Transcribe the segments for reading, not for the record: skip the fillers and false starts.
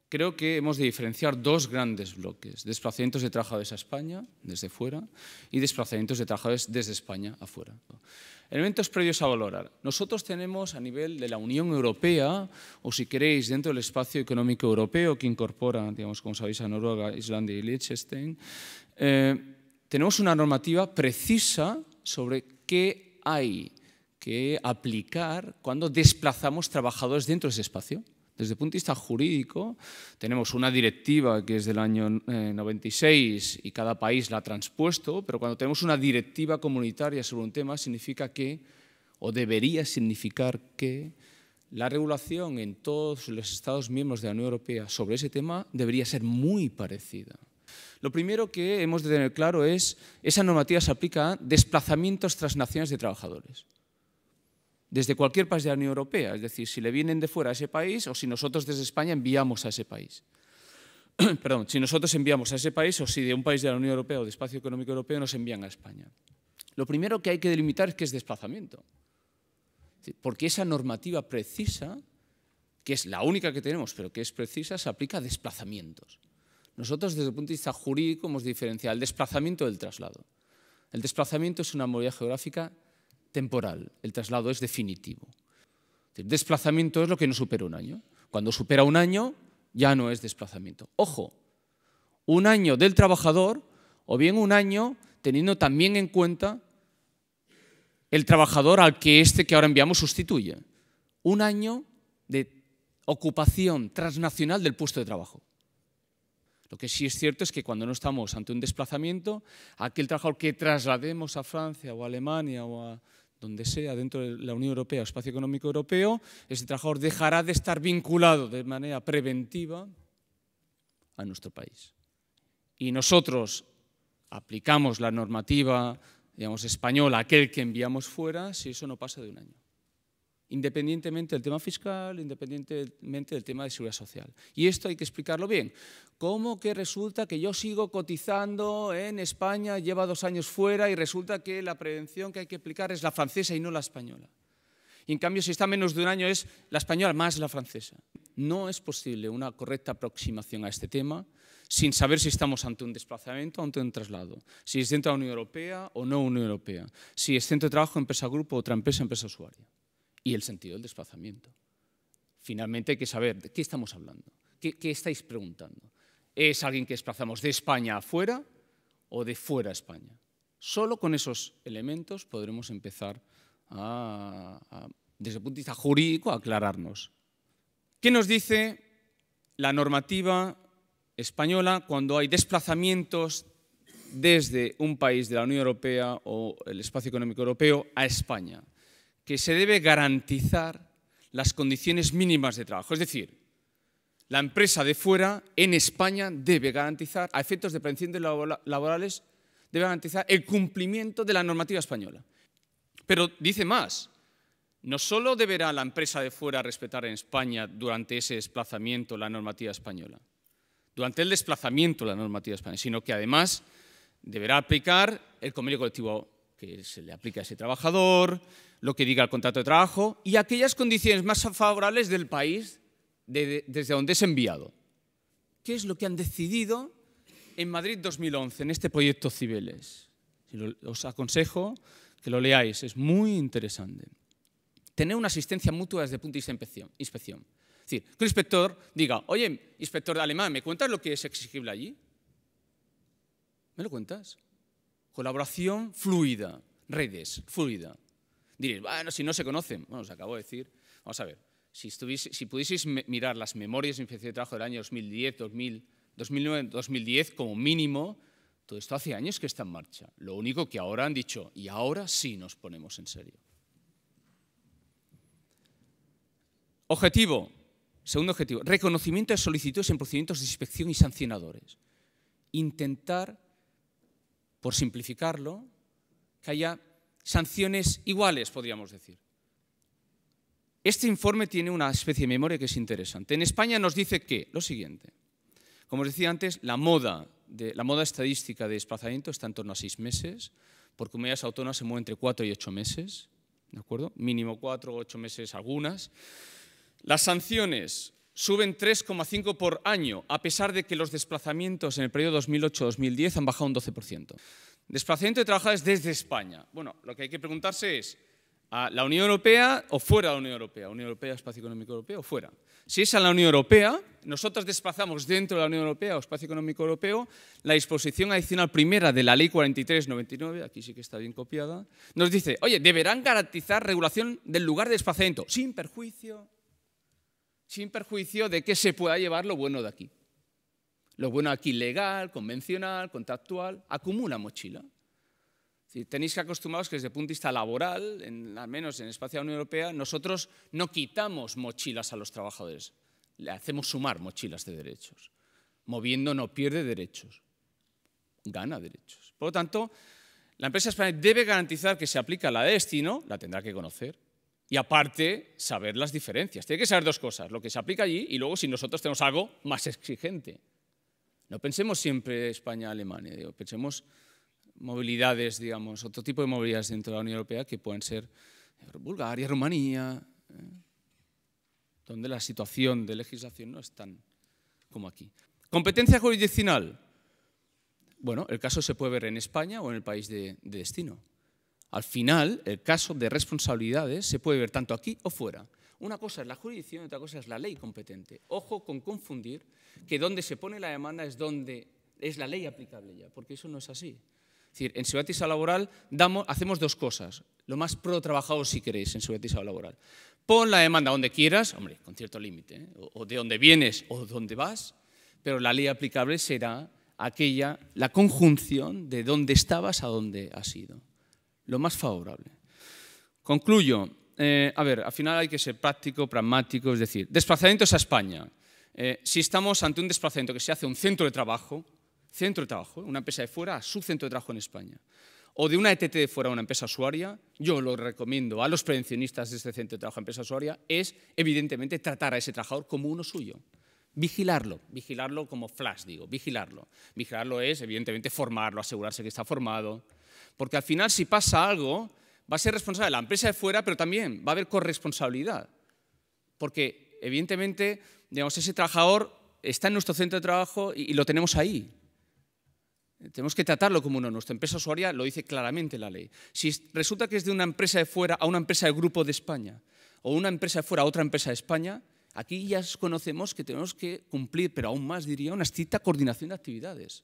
creo que hemos de diferenciar dos grandes bloques: desplazamientos de trabajadores a España, desde fuera, y desplazamientos de trabajadores desde España afuera. Elementos previos a valorar. Nosotros tenemos a nivel de la Unión Europea, o si queréis, dentro del espacio económico europeo, que incorpora, digamos, como sabéis, a Noruega, Islandia y Liechtenstein, tenemos una normativa precisa sobre qué hay que aplicar cuando desplazamos trabajadores dentro de ese espacio. Desde el punto de vista jurídico, tenemos una directiva que es del año 96 y cada país la ha transpuesto, pero cuando tenemos una directiva comunitaria sobre un tema, significa que, o debería significar que, la regulación en todos los Estados miembros de la Unión Europea sobre ese tema debería ser muy parecida. Lo primero que hemos de tener claro es que esa normativa se aplica a desplazamientos transnacionales de trabajadores, desde cualquier país de la Unión Europea, es decir, si le vienen de fuera a ese país o si nosotros desde España enviamos a ese país. Perdón, si nosotros enviamos a ese país o si de un país de la Unión Europea o de Espacio Económico Europeo nos envían a España. Lo primero que hay que delimitar es qué es desplazamiento. Porque esa normativa precisa, que es la única que tenemos, pero que es precisa, se aplica a desplazamientos. Nosotros, desde el punto de vista jurídico, hemos diferenciado el desplazamiento del traslado. El desplazamiento es una movilidad geográfica temporal, el traslado es definitivo. El desplazamiento es lo que no supera un año. Cuando supera un año, ya no es desplazamiento. Ojo, un año del trabajador o bien un año teniendo también en cuenta el trabajador al que que ahora enviamos sustituye. Un año de ocupación transnacional del puesto de trabajo. Lo que sí es cierto es que cuando no estamos ante un desplazamiento, aquel trabajador que traslademos a Francia o a Alemania o a donde sea dentro de la Unión Europea o Espacio Económico Europeo, ese trabajador dejará de estar vinculado de manera preventiva a nuestro país. Y nosotros aplicamos la normativa, digamos, española a aquel que enviamos fuera si eso no pasa de un año. Independientemente del tema fiscal, independientemente del tema de seguridad social. Y esto hay que explicarlo bien. ¿Cómo que resulta que yo sigo cotizando en España, lleva 2 años fuera y resulta que la prevención que hay que aplicar es la francesa y no la española? Y en cambio, si está menos de un año, es la española más la francesa. No es posible una correcta aproximación a este tema sin saber si estamos ante un desplazamiento o ante un traslado, si es dentro de la Unión Europea o no Unión Europea, si es centro de trabajo, empresa-grupo, otra empresa, empresa usuaria. Y el sentido del desplazamiento. Finalmente hay que saber de qué estamos hablando, qué estáis preguntando. ¿Es alguien que desplazamos de España afuera o de fuera a España? Solo con esos elementos podremos empezar desde el punto de vista jurídico, a aclararnos. ¿Qué nos dice la normativa española cuando hay desplazamientos desde un país de la Unión Europea o el Espacio Económico Europeo a España? Que se debe garantizar las condiciones mínimas de trabajo. Es decir, la empresa de fuera en España debe garantizar, a efectos de prevención de laborales, debe garantizar el cumplimiento de la normativa española. Pero dice más, no solo deberá la empresa de fuera respetar en España durante ese desplazamiento la normativa española, durante el desplazamiento la normativa española, sino que además deberá aplicar el convenio colectivo que se le aplica a ese trabajador, lo que diga el contrato de trabajo y aquellas condiciones más favorables del país desde donde es enviado. ¿Qué es lo que han decidido en Madrid 2011, en este proyecto Cibeles? Os aconsejo que lo leáis, es muy interesante. Tener una asistencia mutua desde el punto de vista de inspección. Es decir, que un inspector diga, oye, inspector de alemán, ¿me cuentas lo que es exigible allí? ¿Me lo cuentas? Colaboración fluida, redes, fluida. Diréis, bueno, si no se conocen. Bueno, os acabo de decir. Vamos a ver, si pudieseis mirar las memorias de inspección de trabajo del año 2010, 2009, 2010, como mínimo, todo esto hace años que está en marcha. Lo único que ahora han dicho, y ahora sí nos ponemos en serio. Objetivo, segundo objetivo, reconocimiento de solicitudes en procedimientos de inspección y sancionadores. Intentar, por simplificarlo, que haya sanciones iguales, podríamos decir. Este informe tiene una especie de memoria que es interesante. En España nos dice que, lo siguiente, como os decía antes, la moda estadística de desplazamiento está en torno a 6 meses, por comunidades autónomas se mueve entre 4 y 8 meses, ¿de acuerdo? Mínimo 4 o 8 meses algunas. Las sanciones suben 3,5 por año, a pesar de que los desplazamientos en el periodo 2008-2010 han bajado un 12%. Desplazamiento de trabajadores desde España. Bueno, lo que hay que preguntarse es, ¿a la Unión Europea o fuera de la Unión Europea? ¿Unión Europea, Espacio Económico Europeo o fuera? Si es a la Unión Europea, nosotros desplazamos dentro de la Unión Europea o Espacio Económico Europeo la disposición adicional primera de la Ley 43/99, aquí sí que está bien copiada, nos dice, oye, deberán garantizar regulación del lugar de desplazamiento, sin perjuicio de que se pueda llevar lo bueno de aquí. Lo bueno aquí legal, convencional, contractual, acumula mochila. Si tenéis que acostumbraros que desde el punto de vista laboral, al menos en el espacio de la Unión Europea, nosotros no quitamos mochilas a los trabajadores, le hacemos sumar mochilas de derechos. Moviendo no pierde derechos, gana derechos. Por lo tanto, la empresa española debe garantizar que se aplica la de destino, la tendrá que conocer, y aparte saber las diferencias. Tiene que saber dos cosas, lo que se aplica allí y luego si nosotros tenemos algo más exigente. No pensemos siempre España-Alemania, pensemos movilidades, digamos, otro tipo de movilidades dentro de la Unión Europea que pueden ser Bulgaria, Rumanía, donde la situación de legislación no es tan como aquí. Competencia jurisdiccional. Bueno, el caso se puede ver en España o en el país de destino. Al final, el caso de responsabilidades se puede ver tanto aquí o fuera. Una cosa es la jurisdicción y otra cosa es la ley competente. Ojo con confundir que donde se pone la demanda es donde es la ley aplicable ya, porque eso no es así. Es decir, en seguridad y salud laboral hacemos dos cosas, lo más pro trabajador si queréis en seguridad y salud laboral. Pon la demanda donde quieras, hombre, con cierto límite, o de donde vienes o donde vas, pero la ley aplicable será la conjunción de dónde estabas a dónde has ido. Lo más favorable. Concluyo. Al final hay que ser práctico, pragmático, es decir, desplazamientos a España. Si estamos ante un desplazamiento que se hace a un centro de trabajo, una empresa de fuera a su centro de trabajo en España, o de una ETT de fuera a una empresa usuaria, yo lo recomiendo a los prevencionistas de este centro de trabajo a empresa usuaria, es evidentemente tratar a ese trabajador como uno suyo. Vigilarlo como flash, digo, vigilarlo. Vigilarlo es, evidentemente, formarlo, asegurarse que está formado, porque al final si pasa algo, va a ser responsable la empresa de fuera, pero también va a haber corresponsabilidad. Porque, evidentemente, digamos, ese trabajador está en nuestro centro de trabajo y lo tenemos ahí. Tenemos que tratarlo como uno. Nuestra empresa usuaria lo dice claramente la ley. Si resulta que es de una empresa de fuera a una empresa del Grupo de España, o una empresa de fuera a otra empresa de España, aquí ya conocemos que tenemos que cumplir, pero aún más diría, una estricta coordinación de actividades.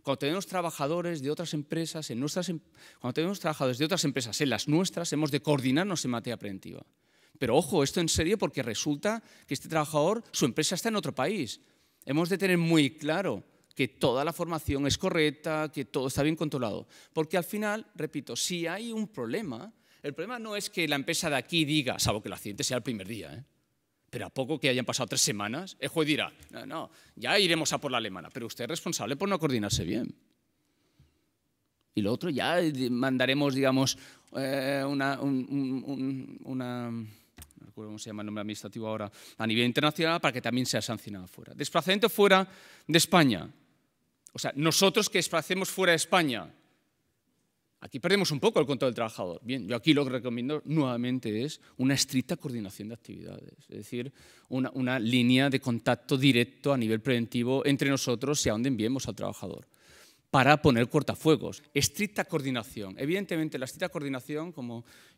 Cuando tenemos trabajadores de otras empresas, cuando tenemos trabajadores de otras empresas en las nuestras, hemos de coordinarnos en materia preventiva. Pero ojo, esto en serio porque resulta que este trabajador, su empresa está en otro país. Hemos de tener muy claro que toda la formación es correcta, que todo está bien controlado. Porque al final, repito, si hay un problema, el problema no es que la empresa de aquí diga, salvo que el accidente sea el primer día, pero a poco que hayan pasado 3 semanas, el juez dirá, no, ya iremos a por la alemana, pero usted es responsable por no coordinarse bien. Y lo otro ya mandaremos, digamos, no recuerdo cómo se llama el nombre administrativo ahora, a nivel internacional para que también sea sancionado fuera. Desplazamiento fuera de España. O sea, nosotros que desplacemos fuera de España, aquí perdemos un poco el control del trabajador. Bien, yo aquí lo que recomiendo nuevamente es una estricta coordinación de actividades, es decir, una línea de contacto directo a nivel preventivo entre nosotros y a donde enviemos al trabajador, para poner cortafuegos. Estricta coordinación. Evidentemente, la estricta coordinación,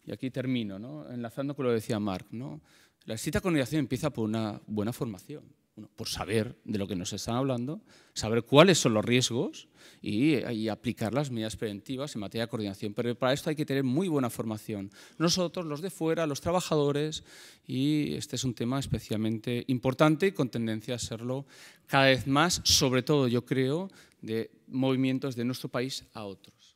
y aquí termino, ¿no?, enlazando con lo que decía Marc, ¿no?, la estricta coordinación empieza por una buena formación, por saber de lo que nos están hablando, saber cuáles son los riesgos y aplicar las medidas preventivas en materia de coordinación. Pero para esto hay que tener muy buena formación. Nosotros, los de fuera, los trabajadores, y este es un tema especialmente importante y con tendencia a serlo cada vez más, sobre todo, yo creo, de movimientos de nuestro país a otros.